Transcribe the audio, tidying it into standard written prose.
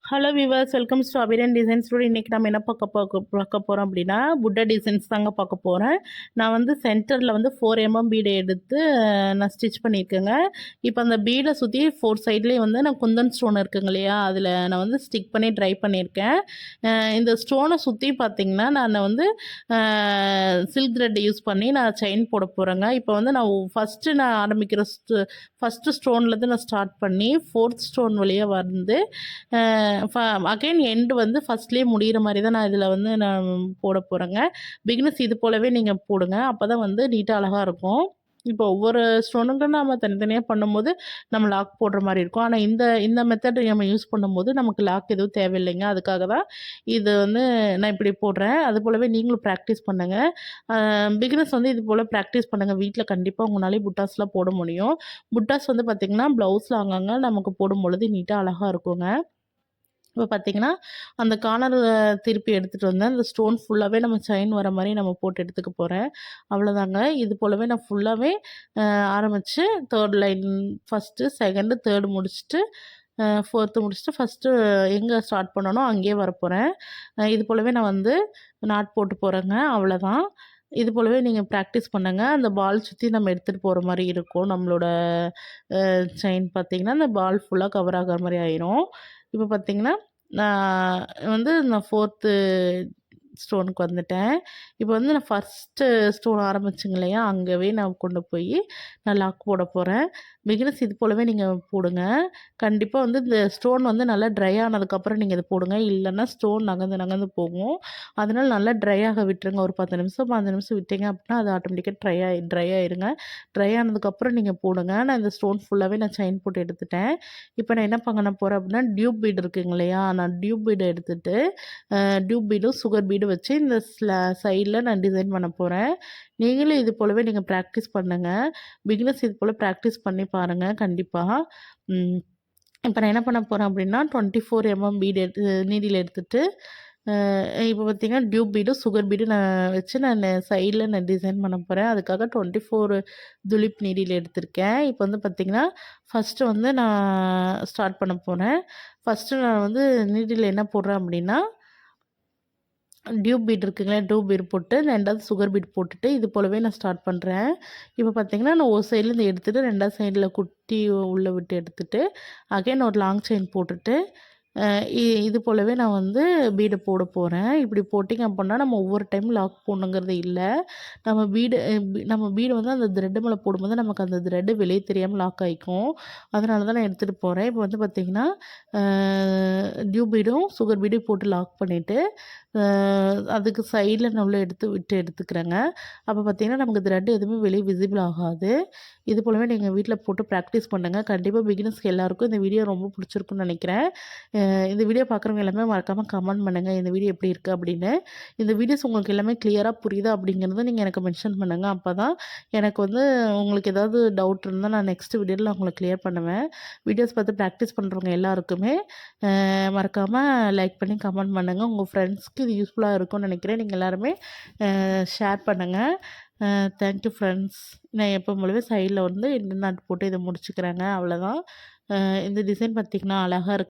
Hello viewers, welcome to அபிரன் designs studio. இன்றைக்கி நம்ம என்ன பார்க்க போகிறோம் அப்படின்னா, புட்டா டிசைன்ஸ் தாங்க பார்க்க போகிறேன். நான் வந்து சென்டரில் வந்து 4 பீடை எடுத்து நான் ஸ்டிச் பண்ணியிருக்கேங்க. இப்போ அந்த பீடை சுற்றி 4 சைட்லேயும் வந்து நான் குந்தன் ஸ்டோன் இருக்குங்க இல்லையா, அதில் நான் வந்து ஸ்டிக் பண்ணி ட்ரை பண்ணியிருக்கேன். இந்த ஸ்டோனை சுற்றி பார்த்திங்கன்னா நான் வந்து சில்க் த்ரெட் யூஸ் பண்ணி நான் செயின் போட போகிறேங்க. இப்போ வந்து நான் ஃபஸ்ட்டு நான் ஆரம்பிக்கிற ஃபஸ்ட்டு ஸ்டோன்லேருந்து நான் ஸ்டார்ட் பண்ணி 4th ஸ்டோன் வழியாக வந்து அகைன் எண்டு வந்து ஃபஸ்ட்லேயே முடிகிற மாதிரி தான் நான் இதில் வந்து நான் போட போகிறேங்க. பிகினர்ஸ் இது போலவே நீங்கள் போடுங்க, அப்போ தான் வந்து நீட்டாக அழகாக இருக்கும். இப்போ ஒவ்வொரு ஸ்டோனுக்கும் நம்ம தனித்தனியாக பண்ணும்போது நம்ம லாக் போடுற மாதிரி இருக்கும். ஆனால் இந்த மெத்தட் நம்ம யூஸ் பண்ணும்போது நமக்கு லாக் எதுவும் தேவையில்லைங்க. அதுக்காக தான் இது வந்து நான் இப்படி போடுறேன். அது போலவே நீங்களும் ப்ராக்டிஸ் பண்ணுங்கள். பிகினர்ஸ் வந்து இது போல் ப்ராக்டிஸ் பண்ணுங்கள். வீட்டில் கண்டிப்பாக உங்களாலே புட்டாஸ்லாம் போட முடியும். புட்டாஸ் வந்து பார்த்திங்கன்னா ப்ளவுஸில் அங்கங்கே நமக்கு போடும்பொழுது நீட்டாக அழகாக இருக்குங்க. இப்போ பார்த்தீங்கன்னா, அந்த கார்னர் திருப்பி எடுத்துகிட்டு வந்தேன். அந்த ஸ்டோன் ஃபுல்லாகவே நம்ம செயின் வர மாதிரி நம்ம போட்டு எடுத்துக்க போகிறேன். அவ்வளோதாங்க. இது போலவே நான் ஃபுல்லாகவே ஆரம்பித்து 3rd லைன் ஃபஸ்ட்டு, 2ண்டு, 3rd முடிச்சுட்டு 4த்து முடிச்சுட்டு ஃபஸ்ட்டு எங்கே ஸ்டார்ட் பண்ணனோ அங்கேயே வரப்போகிறேன். இது போலவே நான் வந்து நாட் போட்டு போகிறேங்க. அவ்வளோதான். இது போலவே நீங்கள் ப்ராக்டிஸ் பண்ணுங்க. அந்த பால் சுற்றி நம்ம எடுத்துகிட்டு போகிற மாதிரி இருக்கும். நம்மளோட செயின் பார்த்தீங்கன்னா, அந்த பால் ஃபுல்லாக கவர் ஆகிற மாதிரி ஆயிரும். இப்போ பார்த்தீங்கன்னா, நான் வந்து நான் 4த்து ஸ்டோனுக்கு வந்துட்டேன். இப்போ வந்து நான் ஃபஸ்ட்டு ஸ்டோன் ஆரம்பிச்சேங்க இல்லையா, அங்கவே நான் கொண்டு போய் நான் லாக் போட போகிறேன். பிகினர்ஸ் இது போலவே நீங்கள் போடுங்க. கண்டிப்பாக வந்து இந்த ஸ்டோன் வந்து நல்லா ட்ரை ஆனதுக்கப்புறம் நீங்கள் இதை போடுங்க. இல்லைன்னா ஸ்டோன் நகர்ந்து நகர்ந்து போகும். அதனால் நல்லா ட்ரை ஆக விட்டுருங்க. ஒரு 10 நிமிஷம் 15 நிமிஷம் விட்டீங்க அப்படின்னா அது ஆட்டோமேட்டிக்காக ட்ரை ஆயிருங்க. ட்ரை ஆனதுக்கப்புறம் நீங்கள் போடுங்க. நான் இந்த ஸ்டோன் ஃபுல்லாகவே நான் செயின் போட்டு எடுத்துட்டேன். இப்போ நான் என்ன பண்ண போகிறேன் அப்படின்னா, டியூப் பீடு இருக்குங்க இல்லையா, நான் டியூப் பீடை எடுத்துகிட்டு டியூப் பீடும் சுகர் பீடும் வச்சு இந்த சைடில் நான் டிசைன் பண்ண போகிறேன். நீங்களும் இது போலவே நீங்கள் ப்ராக்டிஸ் பண்ணுங்கள். பிகினர்ஸ் இது போல் ப்ராக்டிஸ் பண்ணி பாருங்கள் கண்டிப்பாக. இப்போ நான் என்ன பண்ண போகிறேன் அப்படின்னா, 24 பீடு நீடில் எடுத்துகிட்டு இப்போ பார்த்தீங்கன்னா, டியூப் பீடும் சுகர் பீடும் நான் வச்சு நான் சைடில் நான் டிசைன் பண்ண போகிறேன். அதுக்காக 24 துலிப் நீடில் எடுத்திருக்கேன். இப்போ வந்து பார்த்திங்கன்னா, ஃபஸ்ட்டு வந்து நான் ஸ்டார்ட் பண்ண போகிறேன். ஃபஸ்ட்டு நான் வந்து நீடில் என்ன போடுறேன் அப்படின்னா, டியூப் பீட் இருக்குங்களா, டியூப் பீட் போட்டு 2வது சுகர் பீட் போட்டுட்டு இது போலவே நான் ஸ்டார்ட் பண்ணுறேன். இப்போ பார்த்தீங்கன்னா, நான் ஒரு சைட்லேருந்து எடுத்துகிட்டு 2வது சைடில் குட்டி உள்ளே விட்டு எடுத்துகிட்டு அகைன் ஒரு லாங் செயின் போட்டுட்டு இது போலவே நான் வந்து பீடை போட போகிறேன். இப்படி போட்டிங்க அப்படின்னா நம்ம ஒவ்வொரு டைம் லாக் போடணுங்கிறது இல்லை. நம்ம பீடு வந்து அந்த த்ரெட்டு மேலே போடும்போது நமக்கு அந்த த்ரெட்டு வெளியே தெரியாமல் லாக் ஆகிக்கும். அதனால தான் நான் எடுத்துகிட்டு போகிறேன். இப்போ வந்து பார்த்திங்கன்னா, டியூப் பீடும் சுகர் பீடும் போட்டு லாக் பண்ணிவிட்டு அதுக்கு சைடில் நான் உள்ள எடுத்துக்கிறேங்க. அப்போ பார்த்திங்கன்னா, நமக்கு த்ரெட் எதுவுமே வெளியே விசிபிள் ஆகாது. இது போலவே நீங்கள் வீட்டில் போட்டு ப்ராக்டிஸ் பண்ணுங்கள். கண்டிப்பாக பிகினர்ஸ்க்கு எல்லாருக்கும் இந்த வீடியோ ரொம்ப பிடிச்சிருக்குன்னு நினைக்கிறேன். இந்த வீடியோ பார்க்குறவங்க எல்லாமே மறக்காமல் கமெண்ட் பண்ணுங்கள், இந்த வீடியோ எப்படி இருக்குது அப்படின்னு. இந்த வீடியோஸ் உங்களுக்கு எல்லாமே கிளியராக புரியுதா அப்படிங்கிறத நீங்கள் எனக்கு மென்ஷன் பண்ணுங்கள். அப்போ தான் எனக்கு வந்து உங்களுக்கு ஏதாவது டவுட் இருந்தால் நான் நெக்ஸ்ட் வீடியோவில் உங்களுக்கு கிளியர் பண்ணுவேன். வீடியோஸ் பார்த்து ப்ராக்டிஸ் பண்ணுறவங்க எல்லாருக்குமே மறக்காமல் லைக் பண்ணி கமெண்ட் பண்ணுங்கள். உங்கள் ஃப்ரெண்ட்ஸ்க்கு இது யூஸ்ஃபுல்லாக இருக்கும்னு நினைக்கிறேன். நீங்கள் எல்லாருமே ஷேர் பண்ணுங்கள். Thank you friends. நான் எப்போ போலவே சைடில் வந்து இந்த நாட் போட்டு இதை முடிச்சுக்கிறேங்க. அவ்வளோதான். இந்த டிசைன் பார்த்திங்கன்னா அழகாக இருக்குது.